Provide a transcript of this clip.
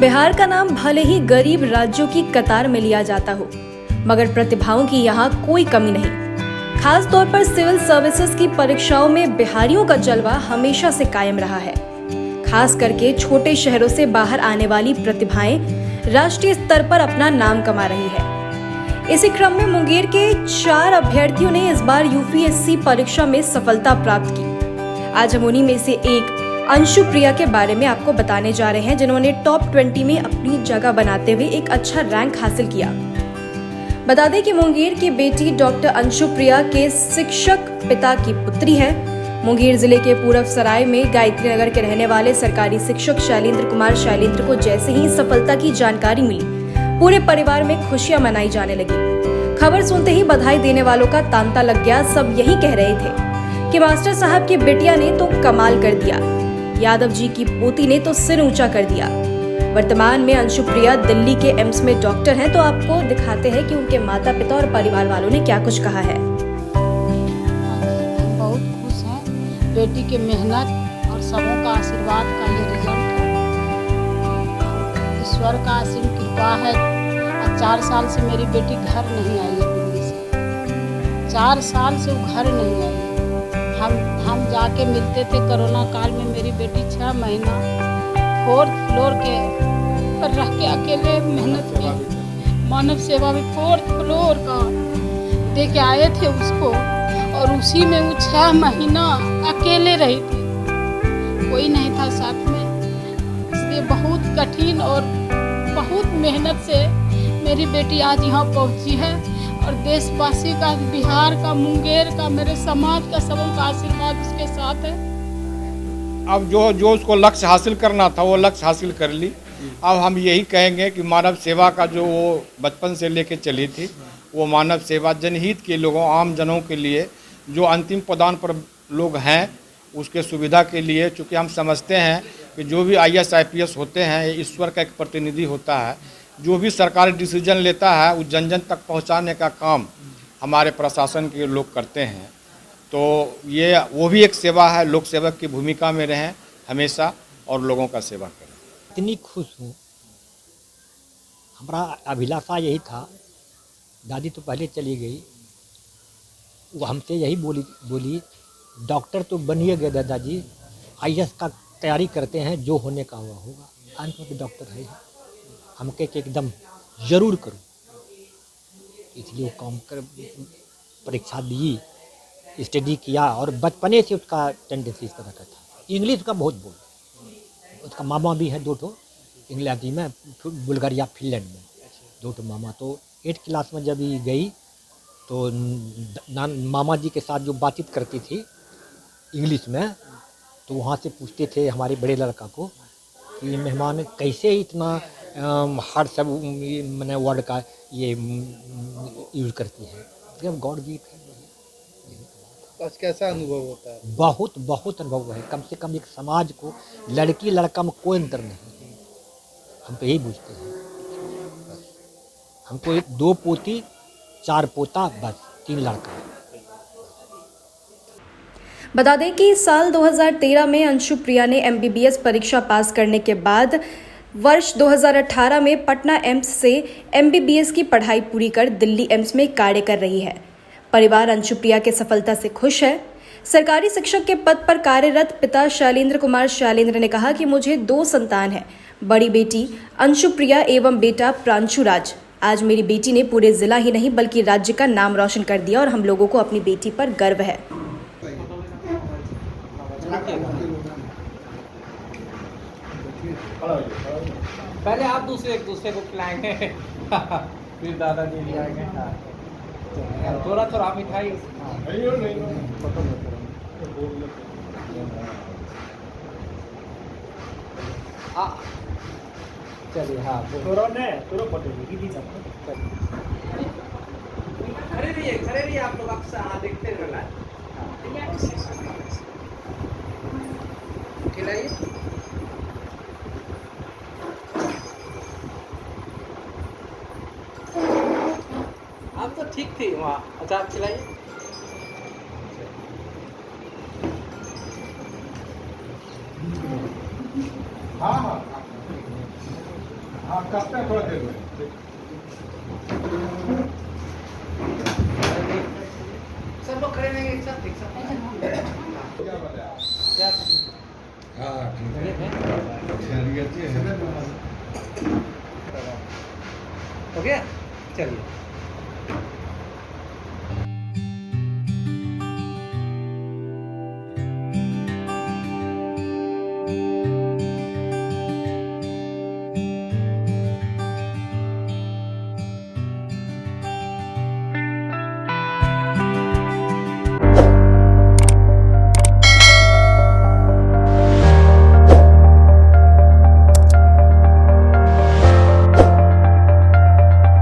बिहार का नाम भले ही गरीब राज्यों की कतार में लिया जाता हो, मगर प्रतिभाओं की यहाँ कोई कमी नहीं। खास तौर पर सिविल सर्विसेज की परीक्षाओं में बिहारियों का जलवा हमेशा से कायम रहा है। खास करके छोटे शहरों से बाहर आने वाली प्रतिभाएं राष्ट्रीय स्तर पर अपना नाम कमा रही है। इसी क्रम में मुंगेर के 4 अभ्यर्थियों ने इस बार यूपीएससी परीक्षा में सफलता प्राप्त की। आज हम उन्हीं में से एक अंशु प्रिया के बारे में आपको बताने जा रहे हैं, जिन्होंने टॉप 20 में अपनी जगह बनाते हुए एक अच्छा रैंक हासिल किया। बता दें कि मुंगेर की बेटी डॉक्टर अंशु प्रिया के शिक्षक पिता की पुत्री है। मुंगेर जिले के पूरब सराय में गायत्री नगर के रहने वाले सरकारी शिक्षक शैलेंद्र कुमार शैलेंद्र को जैसे ही सफलता की जानकारी मिली, पूरे परिवार में खुशियां मनाई जाने लगी। खबर सुनते ही बधाई देने वालों का तांता लग गया। सब यही कह रहे थे कि मास्टर साहब की बिटिया ने तो कमाल कर दिया, यादव जी की पोती ने तो सिर ऊंचा कर दिया। वर्तमान में अंशु प्रिया दिल्ली के एम्स में डॉक्टर हैं, तो आपको दिखाते हैं कि उनके माता पिता और परिवार वालों ने क्या कुछ कहा है। हम बहुत खुश हैं। बेटी के मेहनत और सबों का आशीर्वाद का ये रिजल्ट है। ईश्वर का असीम कृपा है। 4 साल से मेरी बेटी घर नहीं आई है दिल्ली से। 4 साल से वो घर नहीं आई है। हम जाके मिलते थे। कोरोना काल में मेरी बेटी 6 महीना 4th फ्लोर के पर रह के अकेले मेहनत की मानव सेवा में 4th फ्लोर का दे के आए थे उसको, और उसी में वो 6 महीना अकेले रही थी, कोई नहीं था साथ में। इसलिए बहुत कठिन और बहुत मेहनत से मेरी बेटी आज यहाँ पहुँची है। और देशवासी का, बिहार का, मुंगेर का, मेरे समाज का, सबों का आशीर्वाद उसके साथ है। अब जो उसको लक्ष्य हासिल करना था वो लक्ष्य हासिल कर ली। अब हम यही कहेंगे कि मानव सेवा का जो वो बचपन से लेके चली थी, वो मानव सेवा जनहित के लोगों, आम जनों के लिए, जो अंतिम पदान पर लोग हैं उसके सुविधा के लिए। चूँकि हम समझते हैं कि जो भी IAS IPS होते हैं ये ईश्वर का एक प्रतिनिधि होता है। जो भी सरकारी डिसीजन लेता है वो जन जन तक पहुंचाने का काम हमारे प्रशासन के लोग करते हैं। तो ये वो भी एक सेवा है। लोक सेवक की भूमिका में रहें हमेशा और लोगों का सेवा करें। इतनी खुश हूँ। हमारा अभिलाषा यही था। दादी तो पहले चली गई, वो हमसे यही बोली डॉक्टर तो बनिए गए दादाजी, IAS का तैयारी करते हैं, जो होने का हुआ होगा। अंत में डॉक्टर है, हम के एकदम ज़रूर करूँ। इसलिए वो काम कर, परीक्षा दी, स्टडी किया, और बचपने से उसका टेंडेंसी इस तरह का था। इंग्लिश का बहुत बोल, उसका मामा भी है 2 ठो इंग्लैंड में, बुल्गारिया फिनलैंड में 2 ठो मामा। तो 8th क्लास में जब ये गई तो मामा जी के साथ जो बातचीत करती थी इंग्लिश में, तो वहाँ से पूछते थे हमारे बड़े लड़का को कि मेहमान कैसे इतना हार्ड सब मैंने वर्ड का ये यूज़ करती है। जब गॉड गिफ्ट है। आज कैसा अनुभव होता है? बहुत अनुभव है। कम से कम एक समाज को लड़की लड़का में कोई अंतर नहीं। हम तो यही पूछते हैं, हमको 2 पोती 4 पोता, बस 3 लड़का। बता दें कि साल 2013 में अंशु प्रिया ने MBBS परीक्षा पास करने के बाद वर्ष 2018 में पटना एम्स से MBBS की पढ़ाई पूरी कर दिल्ली एम्स में कार्य कर रही है। परिवार अंशु प्रिया के सफलता से खुश है। सरकारी शिक्षक के पद पर कार्यरत पिता शैलेंद्र कुमार शैलेंद्र ने कहा कि मुझे 2 संतान है, बड़ी बेटी अंशु प्रिया एवं बेटा प्रांशु राज। आज मेरी बेटी ने पूरे जिला ही नहीं बल्कि राज्य का नाम रोशन कर दिया और हम लोगों को अपनी बेटी पर गर्व है। पहले आप एक दूसरे को खिलाएंगे फिर दादाजी भी आएंगे। थोड़ा मिठाई। चलिए हाँ खड़े रहिए आप लोग, आपसे देखते रहना। खिलाइए। आप तो ठीक थी वहाँ। अच्छा आप खिलाइए। हाँ हाँ कसते हैं थोड़ा देर में। सब लोग खड़े रहेंगे एक साथ क्या बताया? हाँ ठीक है हो गया चलिए